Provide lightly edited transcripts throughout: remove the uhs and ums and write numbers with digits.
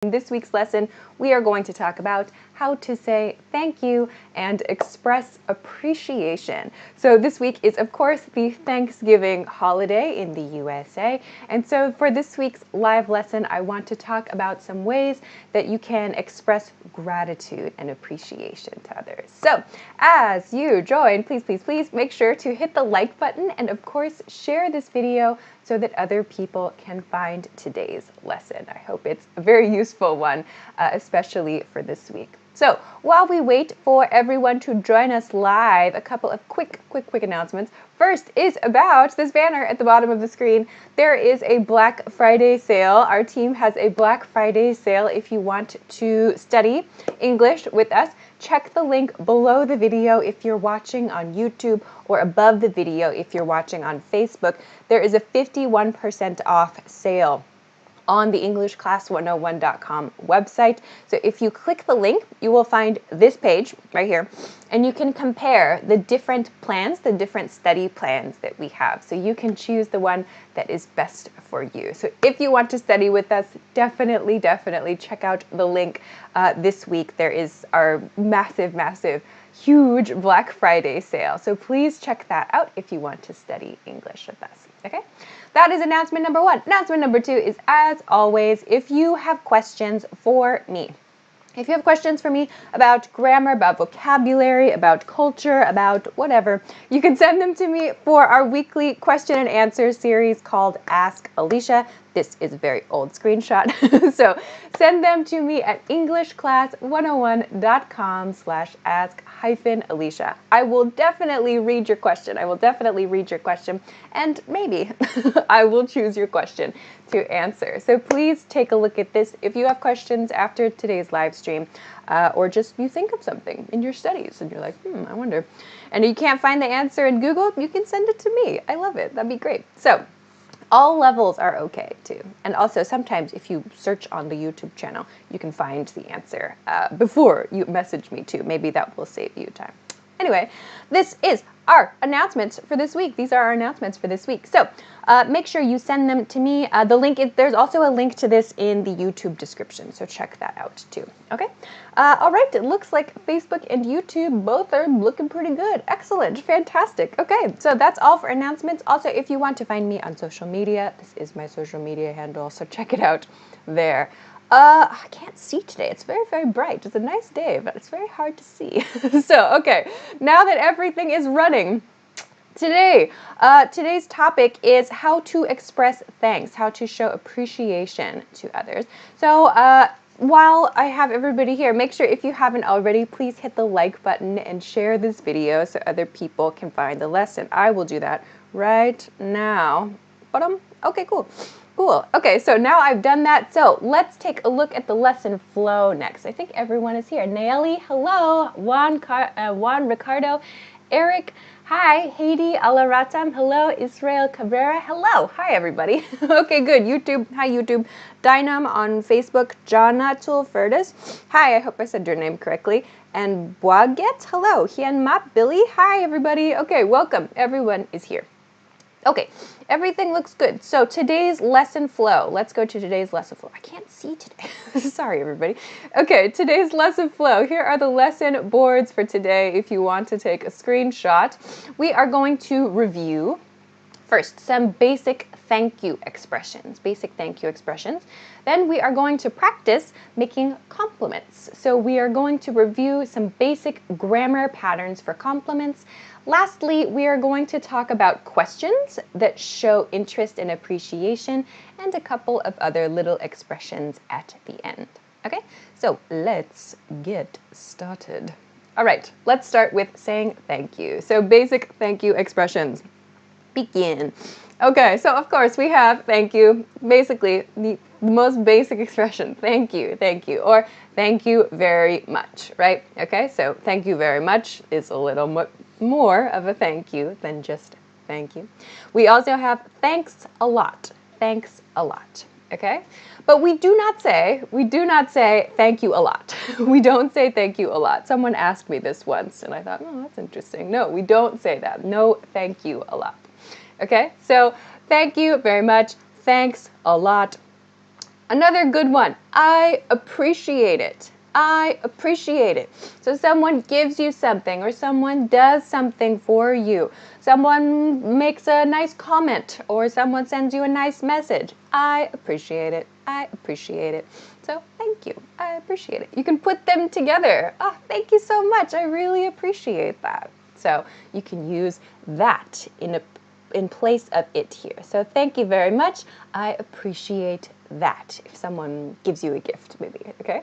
In this week's lesson, we are going to talk about how to say thank you and express appreciation. So this week is, of course, the Thanksgiving holiday in the USA. And so for this week's live lesson, I want to talk about some ways that you can express gratitude and appreciation to others. So as you join, please make sure to hit the like button and, of course, share this video so that other people can find today's lesson. I hope it's a very useful one, especially for this week. So while we wait for everyone to join us live, a couple of quick announcements. First is about this banner at the bottom of the screen. There is a Black Friday sale. Our team has a Black Friday sale. If you want to study English with us, check the link below the video if you're watching on YouTube or above the video if you're watching on Facebook. There is a 51% off sale on the EnglishClass101.com website. So if you click the link, you will find this page right here, and you can compare the different plans, the different study plans that we have. So you can choose the one that is best for you. So if you want to study with us, definitely check out the link this week. There is our massive, huge Black Friday sale. So please check that out if you want to study English with us, okay? That is announcement number one. Announcement number two is, as always, if you have questions for me, if you have questions for me about grammar, about vocabulary, about culture, about whatever, you can send them to me for our weekly question and answer series called Ask Alicia. This is a very old screenshot. So send them to me at EnglishClass101.com/ask-Alicia. I will definitely read your question. And maybe I will choose your question to answer. So please take a look at this. If you have questions after today's live stream, or just you think of something in your studies and you're like, I wonder, and you can't find the answer in Google, you can send it to me. I love it. That'd be great. So all levels are okay too. And also sometimes if you search on the YouTube channel, you can find the answer before you message me too. Maybe that will save you time. Anyway, this is our announcements for this week. These are our announcements for this week. So make sure you send them to me. The link is, there's also a link to this in the YouTube description, so check that out too. Okay. All right. It looks like Facebook and YouTube both are looking pretty good. Excellent. Fantastic. Okay. So that's all for announcements. Also, if you want to find me on social media, this is my social media handle, so check it out there. I can't see today. It's very bright. It's a nice day, but it's very hard to see. So, okay, now that everything is running, today's topic is how to express thanks, how to show appreciation to others. So, while I have everybody here, make sure if you haven't already, please hit the like button and share this video so other people can find the lesson. I will do that right now. Okay, cool. Okay, so now I've done that. So let's take a look at the lesson flow next. I think everyone is here. Nayeli, hello. Juan Ricardo. Eric, hi. Haiti Alaratam, hello. Israel Cabrera, hello. Hi, everybody. Okay, good. YouTube, hi, YouTube. Dynam on Facebook. Jonatul Ferdes, hi. I hope I said your name correctly. And Boaget, hello. Hien Map Billy, hi, everybody. Okay, welcome. Everyone is here. Okay, everything looks good. So today's lesson flow. Let's go to today's lesson flow. I can't see today. Sorry, everybody. Okay, today's lesson flow. Here are the lesson boards for today if you want to take a screenshot. We are going to review first some basic thank you expressions. Then we are going to practice making compliments. So we are going to review some basic grammar patterns for compliments. Lastly, we are going to talk about questions that show interest and appreciation and a couple of other little expressions at the end. Okay, so let's get started. All right, let's start with saying thank you. So basic thank you expressions. Begin. Okay, so of course we have thank you, basically the most basic expression, thank you, or thank you very much, right? Okay, so thank you very much is a little more of a thank you than just thank you. We also have thanks a lot, okay? But we do not say thank you a lot. We don't say thank you a lot. Someone asked me this once and I thought, oh, that's interesting. No, we don't say that. No, thank you a lot. Okay, so thank you very much, thanks a lot. Another good one. I appreciate it. I appreciate it. So someone gives you something or someone does something for you. Someone makes a nice comment or someone sends you a nice message. I appreciate it. I appreciate it. So thank you. I appreciate it. You can put them together. Oh, thank you so much. I really appreciate that. So you can use that in place of it here. So thank you very much. I appreciate that. If someone gives you a gift, maybe, okay?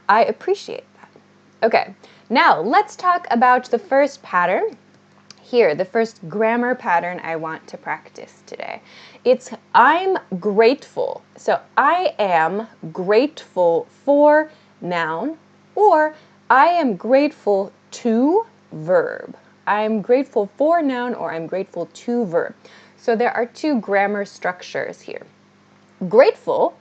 I appreciate that. Okay, now let's talk about the first pattern. Here, the first grammar pattern I want to practice today. It's I'm grateful. So I am grateful for noun, or I am grateful to verb. I'm grateful for noun, or I'm grateful to verb. So there are two grammar structures here. Grateful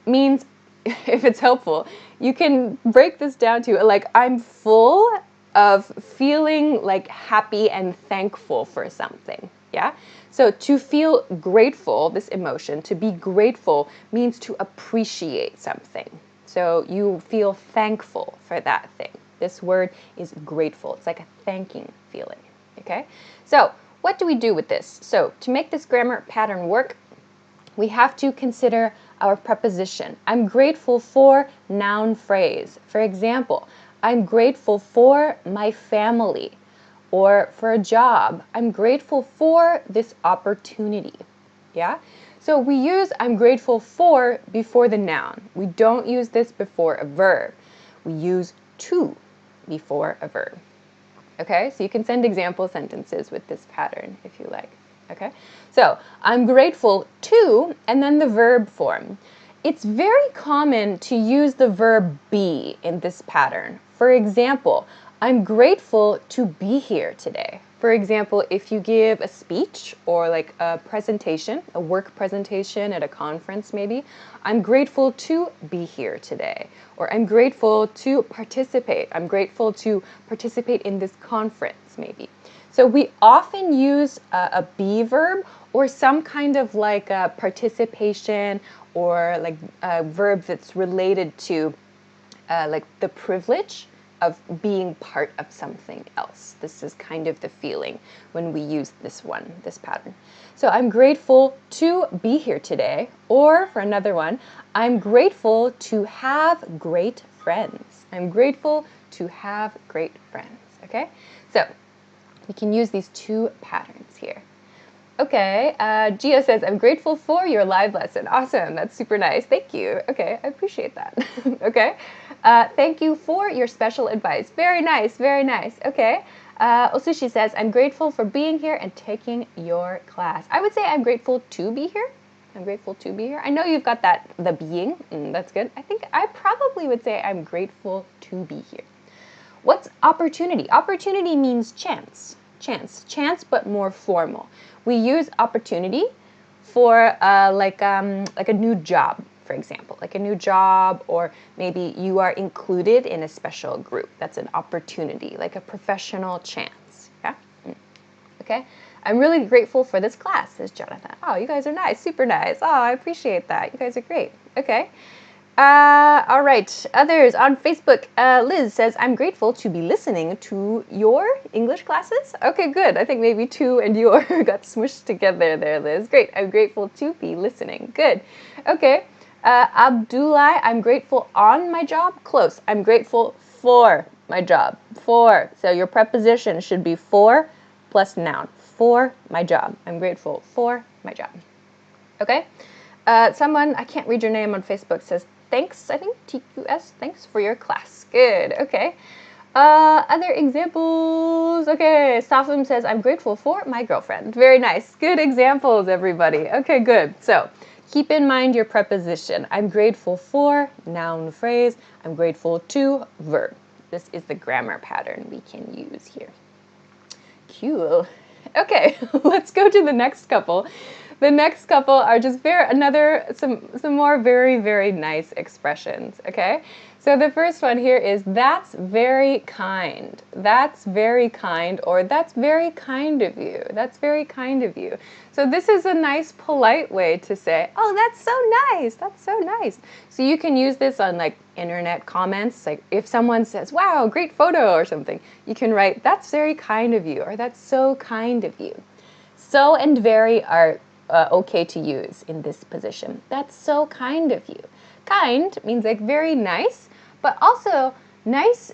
means, if it's helpful, you can break this down to like I'm full of feeling like happy and thankful for something. Yeah? So to feel grateful, this emotion, to be grateful means to appreciate something. So you feel thankful for that thing. This word is grateful. It's like a thanking feeling. Okay? So what do we do with this? So to make this grammar pattern work, we have to consider our preposition. I'm grateful for noun phrase. For example, I'm grateful for my family, or for a job. I'm grateful for this opportunity. Yeah? So we use I'm grateful for before the noun. We don't use this before a verb. We use to before a verb. Okay? So you can send example sentences with this pattern if you like. Okay? So I'm grateful to, and then the verb form. It's very common to use the verb be in this pattern. For example, I'm grateful to be here today. For example, if you give a speech or like a presentation, a work presentation at a conference maybe, I'm grateful to be here today. Or I'm grateful to participate. I'm grateful to participate in this conference maybe. So we often use a be verb or some kind of like a participation or like a verb that's related to like the privilege of being part of something else. This is kind of the feeling when we use this pattern. So I'm grateful to be here today, or for another one, I'm grateful to have great friends. I'm grateful to have great friends, okay? So we can use these two patterns here. Okay, Gia says, I'm grateful for your live lesson. Awesome, that's super nice. Thank you. Okay, I appreciate that. Okay, thank you for your special advice. Very nice, very nice. Okay, Osushi says, I'm grateful for being here and taking your class. I would say I'm grateful to be here. I'm grateful to be here. I know you've got that, the being, that's good. I think I probably would say I'm grateful to be here. What's opportunity? Opportunity means chance. Chance, but more formal. We use opportunity for like a new job, for example, like a new job, or maybe you are included in a special group. That's an opportunity, like a professional chance. Yeah. Okay. I'm really grateful for this class, says Jonathan. Oh, you guys are nice, super nice. Oh, I appreciate that. You guys are great. Okay. All right, others on Facebook. Liz says, I'm grateful to be listening to your English classes. Okay, good. I think maybe to and your got smushed together there, Liz. Great. I'm grateful to be listening. Good. Okay. Abdullah, I'm grateful on my job. Close. I'm grateful for my job. For. So your preposition should be for plus noun. For my job. I'm grateful for my job. Okay. Someone, I can't read your name on Facebook, says, thanks, I think, TQS, thanks for your class. Good, okay. Other examples. Okay, Safum says, I'm grateful for my girlfriend. Very nice. Good examples, everybody. Okay, good. So keep in mind your preposition. I'm grateful for, noun phrase. I'm grateful to, verb. This is the grammar pattern we can use here. Cool. Okay, let's go to the next couple. The next couple are just some more very, very nice expressions, okay? So the first one here is that's very kind. That's very kind, or that's very kind of you. That's very kind of you. So this is a nice polite way to say, oh, that's so nice. That's so nice. So you can use this on like internet comments. Like if someone says, wow, great photo or something, you can write, that's very kind of you, or that's so kind of you. So and very are okay to use in this position. That's so kind of you. Kind means like very nice, but also nice,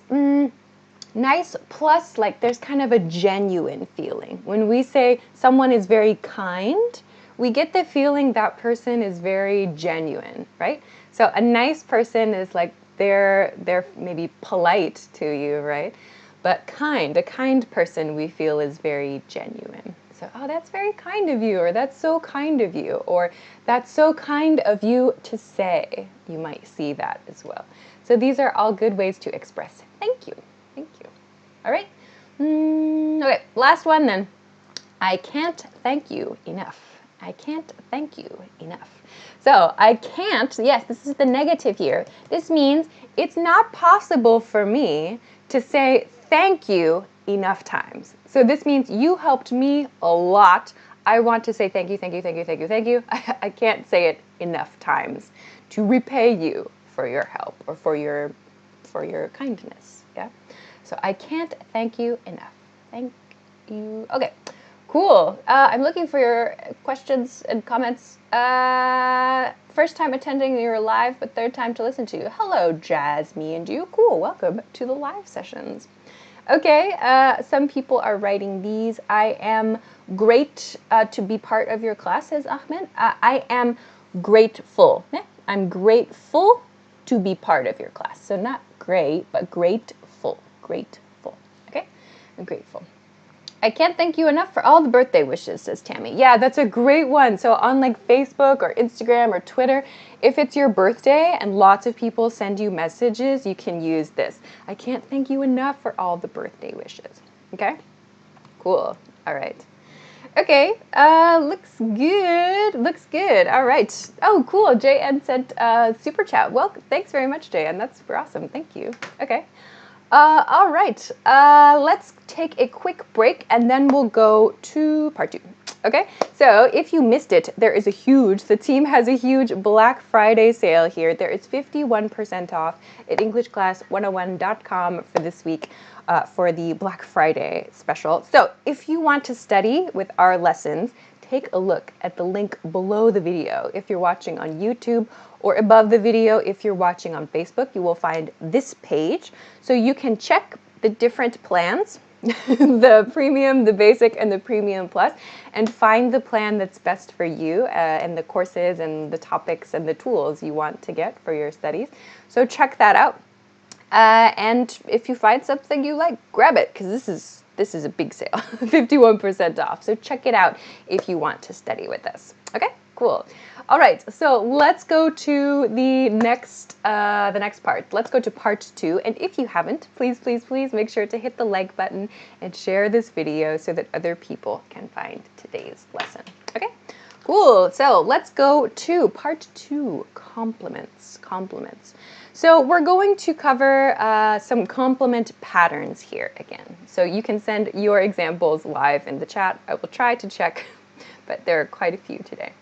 nice plus like there's kind of a genuine feeling. When we say someone is very kind, we get the feeling that person is very genuine, right? So a nice person is like they're maybe polite to you, right? But a kind person we feel is very genuine. So, oh, that's very kind of you, or that's so kind of you, or that's so kind of you to say. You might see that as well. So these are all good ways to express thank you. Thank you. All right. Okay, last one then. I can't thank you enough. I can't thank you enough. So I can't, yes, this is the negative here. This means it's not possible for me to say thank you enough times. So this means you helped me a lot. I want to say thank you, thank you, thank you, thank you, thank you. I can't say it enough times to repay you for your help or for your kindness. Yeah. So I can't thank you enough. Thank you. Okay. Cool. I'm looking for your questions and comments. First time attending your live, but third time to listen to you. Hello, Jazz, me and you. Cool. Welcome to the live sessions. Okay, some people are writing these. I am great to be part of your class, says Ahmed. I am grateful. I'm grateful to be part of your class. So not great, but grateful. Grateful. Okay, I'm grateful. I can't thank you enough for all the birthday wishes, says Tammy. Yeah, that's a great one. So on like Facebook or Instagram or Twitter, if it's your birthday and lots of people send you messages, you can use this. I can't thank you enough for all the birthday wishes. Okay? Cool. All right. Okay, looks good. Looks good. All right. Oh, cool. JN sent super chat. Well, thanks very much, JN. That's super awesome. Thank you. Okay. All right, let's take a quick break and then we'll go to part 2. Okay, so if you missed it, the team has a huge Black Friday sale here. There is 51% off at EnglishClass101.com for this week for the Black Friday special. So if you want to study with our lessons, take a look at the link below the video. If you're watching on YouTube or above the video, if you're watching on Facebook, you will find this page. So you can check the different plans, the premium, the basic, and the premium plus, and find the plan that's best for you and the courses and the topics and the tools you want to get for your studies. So check that out. And if you find something you like, grab it, because this is a big sale, 51% off. So check it out if you want to study with us. Okay, cool. All right, so let's go to the next part. Let's go to part 2. And if you haven't, please, please, please make sure to hit the like button and share this video so that other people can find today's lesson. Okay, cool. So let's go to part 2, compliments. Compliments. So we're going to cover some compliment patterns here again. So you can send your examples live in the chat. I will try to check, but there are quite a few today.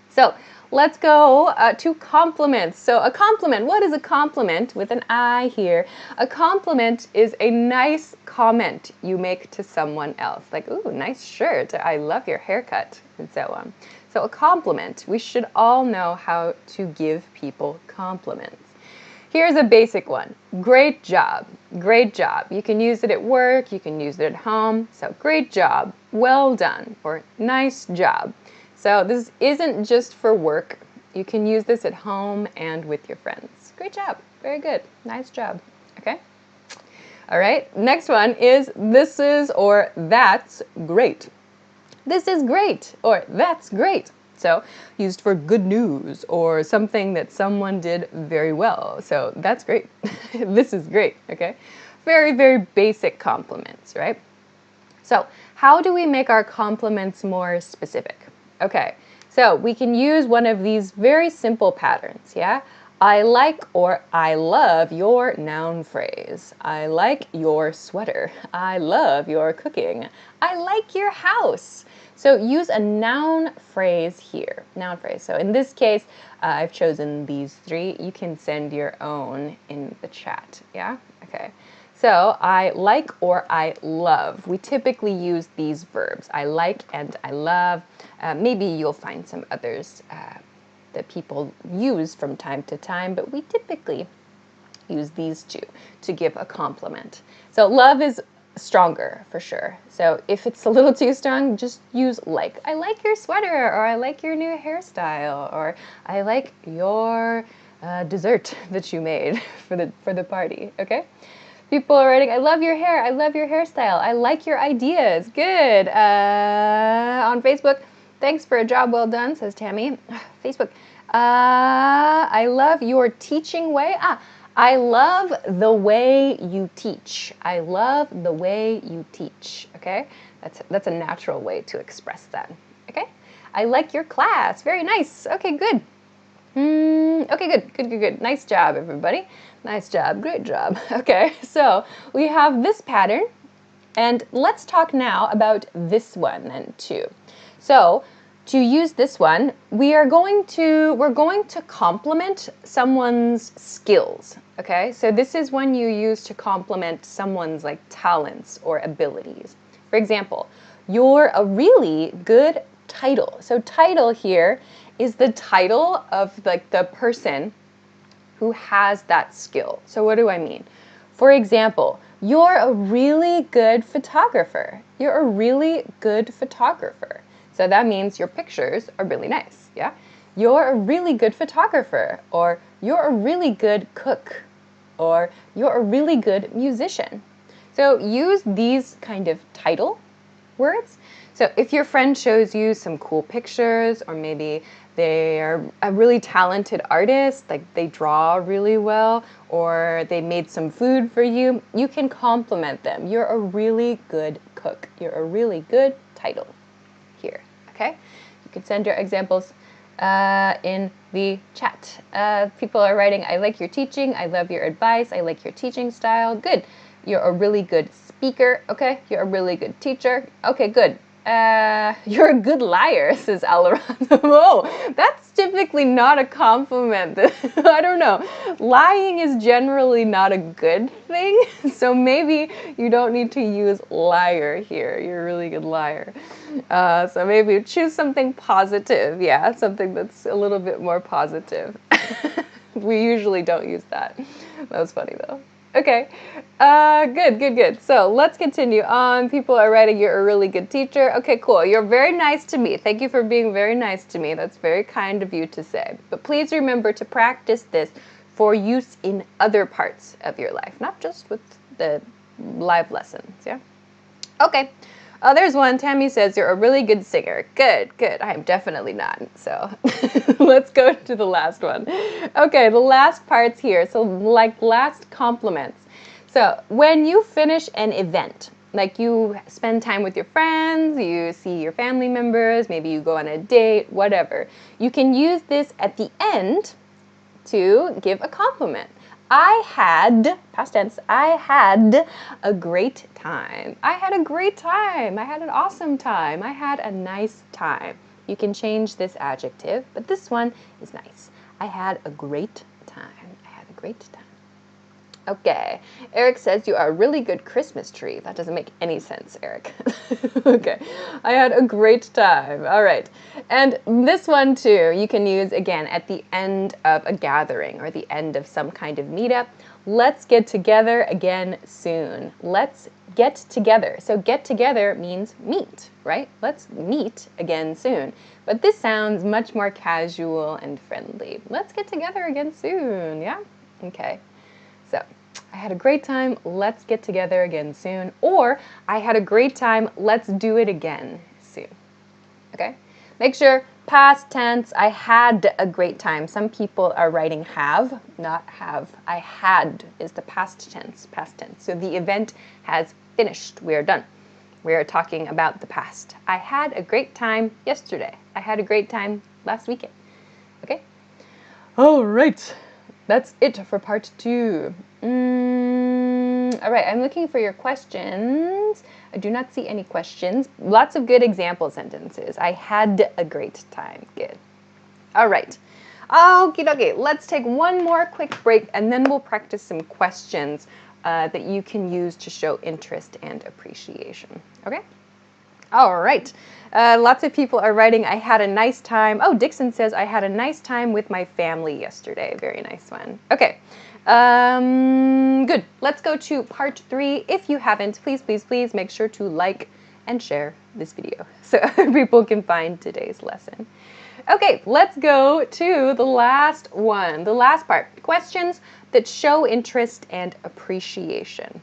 So let's go to compliments. So a compliment, what is a compliment with an I here? A compliment is a nice comment you make to someone else. Like, ooh, nice shirt, I love your haircut, and so on. So a compliment, we should all know how to give people compliments. Here's a basic one. Great job. Great job. You can use it at work, you can use it at home. So great job, well done, or nice job. So this isn't just for work. You can use this at home and with your friends. Great job. Very good. Nice job. Okay? All right. Next one is this is or that's great. This is great or that's great. So used for good news or something that someone did very well. So that's great. This is great. Okay? Very, very basic compliments, right? So how do we make our compliments more specific? Okay, So we can use one of these very simple patterns, yeah? I like or I love your noun phrase. I like your sweater. I love your cooking. I like your house. So use a noun phrase here, noun phrase. So in this case, I've chosen these three. You can send your own in the chat, yeah? Okay. So I like or I love. We typically use these verbs. I like and I love. Maybe you'll find some others that people use from time to time, but we typically use these two to give a compliment. So love is stronger for sure. So if it's a little too strong, just use like. I like your sweater, or I like your new hairstyle, or I like your dessert that you made for the party, okay? People are writing, I love your hair, I love your hairstyle, I like your ideas. Good. On Facebook, thanks for a job well done, says Tammy. Facebook, I love your teaching way. I love the way you teach. I love the way you teach, okay? That's a natural way to express that, okay? I like your class, very nice. Okay, good. Okay, good. Nice job, everybody. Nice job, great job. Okay, so we have this pattern, and let's talk now about this one then too. So to use this one, we're going to compliment someone's skills. Okay, so this is one you use to compliment someone's like talents or abilities. For example, you're a really good title. So title here is the title of like the person who has that skill. So what do I mean? For example, you're a really good photographer. You're a really good photographer. So that means your pictures are really nice, yeah? You're a really good photographer, or you're a really good cook, or you're a really good musician. So use these kind of title words. So if your friend shows you some cool pictures, or maybe they are a really talented artist, like they draw really well, or they made some food for you, you can compliment them. You're a really good cook. You're a really good title here, okay? You can send your examples in the chat. People are writing, I like your teaching, I love your advice, I like your teaching style. Good. You're a really good speaker, okay? You're a really good teacher. Okay, good. You're a good liar, says Alorando. Whoa, that's typically not a compliment. I don't know. Lying is generally not a good thing, so maybe you don't need to use liar here. You're a really good liar. So maybe choose something positive. Yeah, something that's a little bit more positive. We usually don't use that. That was funny though. Okay, good. So let's continue on. People are writing, you're a really good teacher. Okay, cool. You're very nice to me. Thank you for being very nice to me. That's very kind of you to say. But please remember to practice this for use in other parts of your life, not just with the live lessons, yeah? Okay. There's one. Tammy says, you're a really good singer. Good. I am definitely not. So let's go to the last one. Okay, the last parts here. So like last compliments. So when you finish an event, like you spend time with your friends, you see your family members, maybe you go on a date, whatever, you can use this at the end to give a compliment. I had, past tense, I had a great time. I had a great time. I had an awesome time. I had a nice time. You can change this adjective, but this one is nice. I had a great time. I had a great time. Okay, Eric says you are a really good Christmas tree. That doesn't make any sense, Eric. Okay, I had a great time. All right, and this one too, you can use again at the end of a gathering or the end of some kind of meetup. Let's get together again soon. Let's get together. So get together means meet, right? Let's meet again soon. But this sounds much more casual and friendly. Let's get together again soon, yeah? Okay. So, I had a great time, let's get together again soon. Or, I had a great time, let's do it again soon. Okay? Make sure, past tense, I had a great time. Some people are writing have, not have. I had is the past tense. So the event has finished. We are done. We are talking about the past. I had a great time yesterday. I had a great time last weekend. Okay? All right. That's it for part 2. All right, I'm looking for your questions. I do not see any questions. Lots of good example sentences. I had a great time. Good. All right. Okie dokie. Let's take one more quick break and then we'll practice some questions that you can use to show interest and appreciation. Okay? All right. Lots of people are writing, I had a nice time. Oh, Dixon says, I had a nice time with my family yesterday. Very nice one. Okay. Good. Let's go to part 3. If you haven't, please, please, please make sure to like and share this video so other people can find today's lesson. Okay, let's go to the last one, the last part. Questions that show interest and appreciation.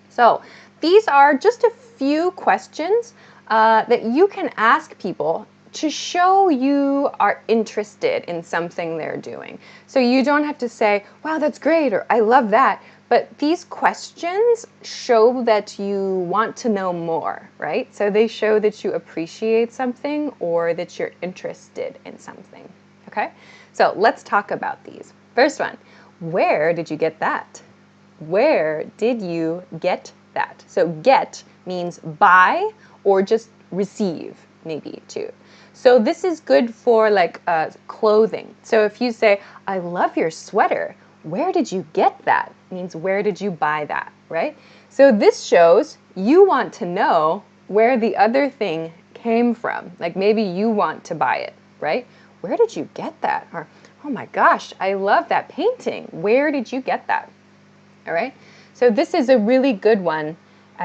So these are just a few questions that you can ask people to show you are interested in something they're doing. So you don't have to say, wow, that's great, or I love that. But these questions show that you want to know more, right? So they show that you appreciate something or that you're interested in something, okay? So let's talk about these. First one, where did you get that? Where did you get that? So get means buy or just receive, maybe too. So this is good for like clothing. So if you say, I love your sweater, where did you get that? Means where did you buy that, right? So this shows you want to know where the other thing came from. Like maybe you want to buy it, right? Where did you get that? Or, oh my gosh, I love that painting. Where did you get that? All right. So this is a really good one.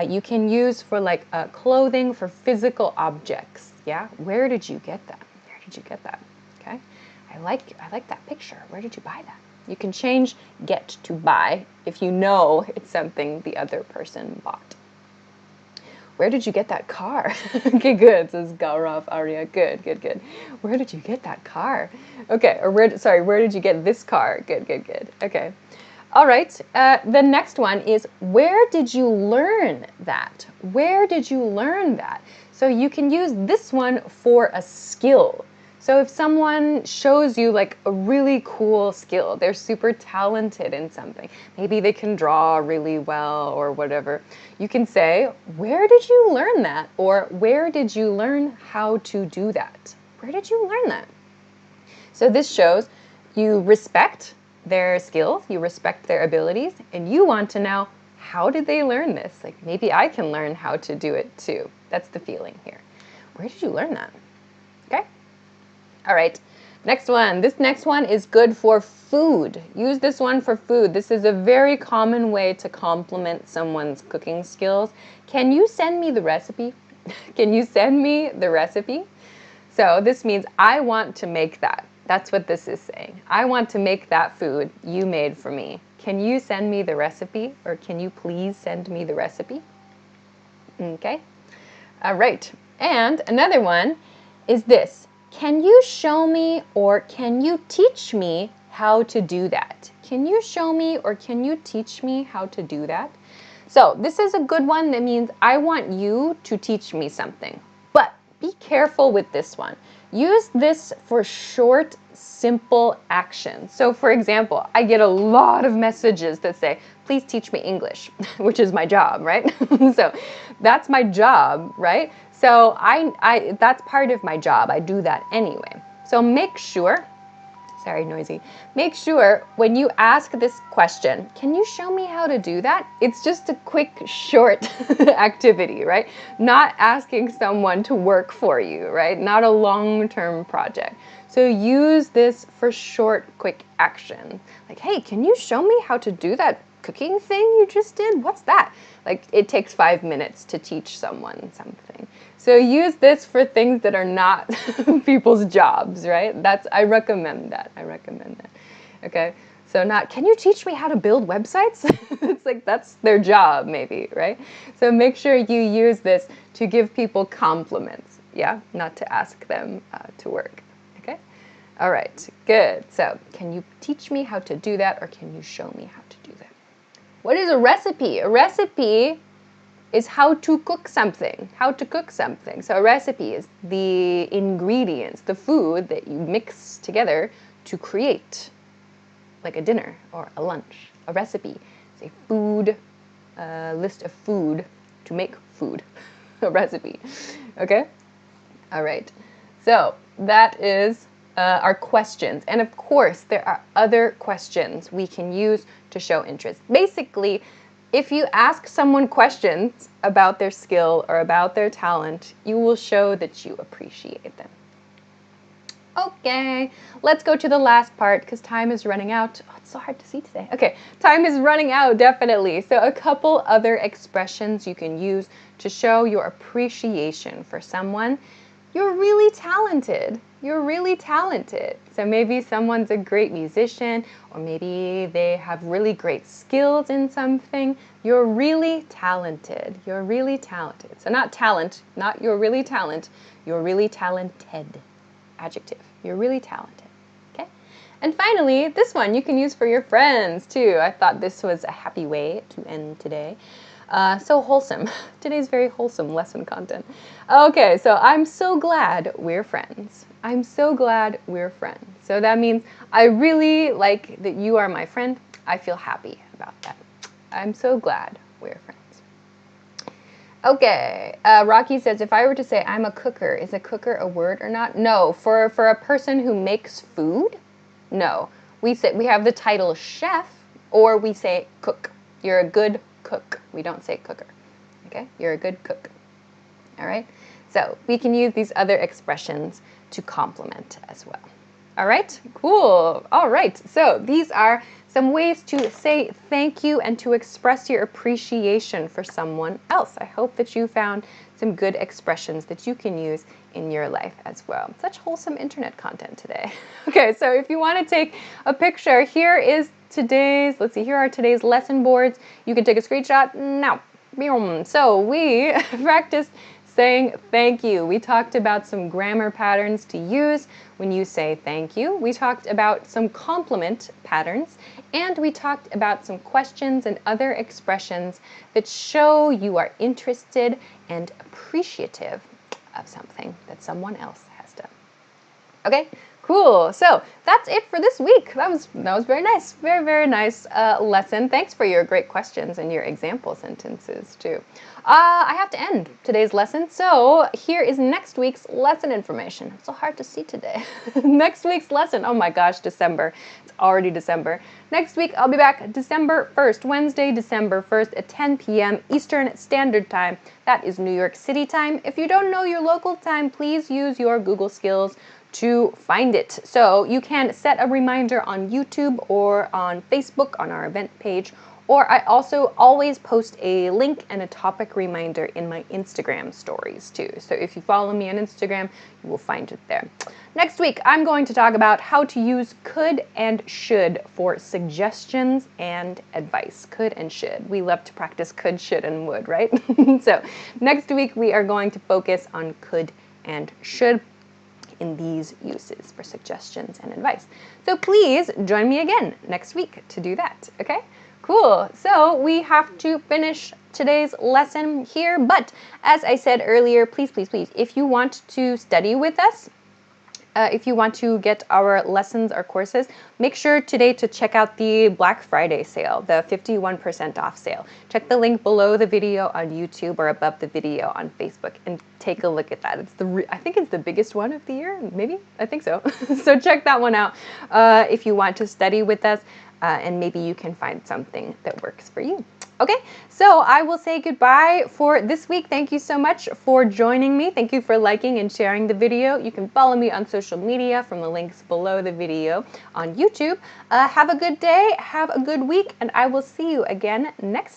You can use for like clothing, for physical objects. Yeah. Where did you get that? Where did you get that? Okay. I like that picture. Where did you buy that? You can change get to buy if you know it's something the other person bought. Where did you get that car? Okay, good, says Gaurav Arya. Good, good, good. Where did you get that car? Okay, or where did you get this car? Good, good, good. Okay. All right, the next one is, where did you learn that? Where did you learn that? So you can use this one for a skill. So if someone shows you like a really cool skill, they're super talented in something, maybe they can draw really well or whatever, you can say, where did you learn that? Or where did you learn how to do that? Where did you learn that? So this shows you respect their skills, you respect their abilities, and you want to know, how did they learn this? Like maybe I can learn how to do it too. That's the feeling here. Where did you learn that? Okay. All right, next one. This next one is good for food. Use this one for food. This is a very common way to compliment someone's cooking skills. Can you send me the recipe? Can you send me the recipe? So this means I want to make that. That's what this is saying. I want to make that food you made for me. Can you send me the recipe? Or can you please send me the recipe? Okay. All right. And another one is this. Can you show me or can you teach me how to do that? Can you show me or can you teach me how to do that? So this is a good one that means I want you to teach me something. But be careful with this one. Use this for short, simple actions. So for example, I get a lot of messages that say, please teach me English, which is my job, right? So that's my job, right? So that's part of my job. I do that anyway. So make sure, sorry, noisy. Make sure when you ask this question, can you show me how to do that? It's just a quick, short activity, right? Not asking someone to work for you, right? Not a long-term project. So use this for short, quick action. Like, hey, can you show me how to do that cooking thing you just did? What's that? Like, it takes 5 minutes to teach someone something. So use this for things that are not people's jobs, right? I recommend that. I recommend that. Okay. So not, can you teach me how to build websites? It's like, that's their job maybe, right? So make sure you use this to give people compliments. Yeah. Not to ask them to work. Okay. All right. Good. So can you teach me how to do that, or can you show me how to do that? What is a recipe? A recipe is how to cook something. How to cook something. So a recipe is the ingredients, the food that you mix together to create like a dinner or a lunch. A recipe is a food, list of food to make food. A recipe. Okay? All right. So that is our questions. And of course, there are other questions we can use to show interest. Basically, if you ask someone questions about their skill or about their talent, you will show that you appreciate them. Okay, let's go to the last part because time is running out. Oh, it's so hard to see today. Okay, time is running out, definitely. So a couple other expressions you can use to show your appreciation for someone. You're really talented. You're really talented. So maybe someone's a great musician, or maybe they have really great skills in something. You're really talented. You're really talented. So not talent, not you're really talented. You're really talented. Adjective. You're really talented. Okay? And finally, this one you can use for your friends too. I thought this was a happy way to end today. So wholesome. Today's very wholesome lesson content. Okay, so I'm so glad we're friends. I'm so glad we're friends. So that means I really like that you are my friend. I feel happy about that. I'm so glad we're friends. Okay, Rocky says, if I were to say I'm a cooker, is a cooker a word or not? No, for a person who makes food, no. We have the title chef, or we say cook. You're a good cook. We don't say cooker. Okay, you're a good cook. All right, so we can use these other expressions to compliment as well. All right, cool. All right, so these are some ways to say thank you and to express your appreciation for someone else. I hope that you found some good expressions that you can use in your life as well. Such wholesome internet content today. Okay, so if you want to take a picture, here is today's, let's see, here are today's lesson boards. You can take a screenshot now. So we practiced saying thank you. We talked about some grammar patterns to use when you say thank you. We talked about some compliment patterns, and we talked about some questions and other expressions that show you are interested and appreciative of something that someone else has done. Okay, cool. So that's it for this week. That was very nice. Very, very nice lesson. Thanks for your great questions and your example sentences too. I have to end today's lesson, so here is next week's lesson information. It's so hard to see today. Next week's lesson. Oh my gosh, December. It's already December. Next week, I'll be back December 1st, Wednesday, December 1st at 10 p.m. Eastern Standard Time. That is New York City time. If you don't know your local time, please use your Google skills to find it. So you can set a reminder on YouTube or on Facebook on our event page, or I also always post a link and a topic reminder in my Instagram stories too. So if you follow me on Instagram, you will find it there. Next week, I'm going to talk about how to use could and should for suggestions and advice. Could and should. We love to practice could, should, and would, right? So next week, we are going to focus on could and should in these uses for suggestions and advice. So please join me again next week to do that, okay? Cool. So we have to finish today's lesson here, but as I said earlier, please, please, please, if you want to study with us, if you want to get our lessons or courses, make sure today to check out the Black Friday sale, the 51% off sale. Check the link below the video on YouTube or above the video on Facebook and take a look at that. It's I think it's the biggest one of the year, maybe? I think so. So check that one out if you want to study with us, and maybe you can find something that works for you. Okay, so I will say goodbye for this week. Thank you so much for joining me. Thank you for liking and sharing the video. You can follow me on social media from the links below the video on YouTube. Have a good day, have a good week, and I will see you again next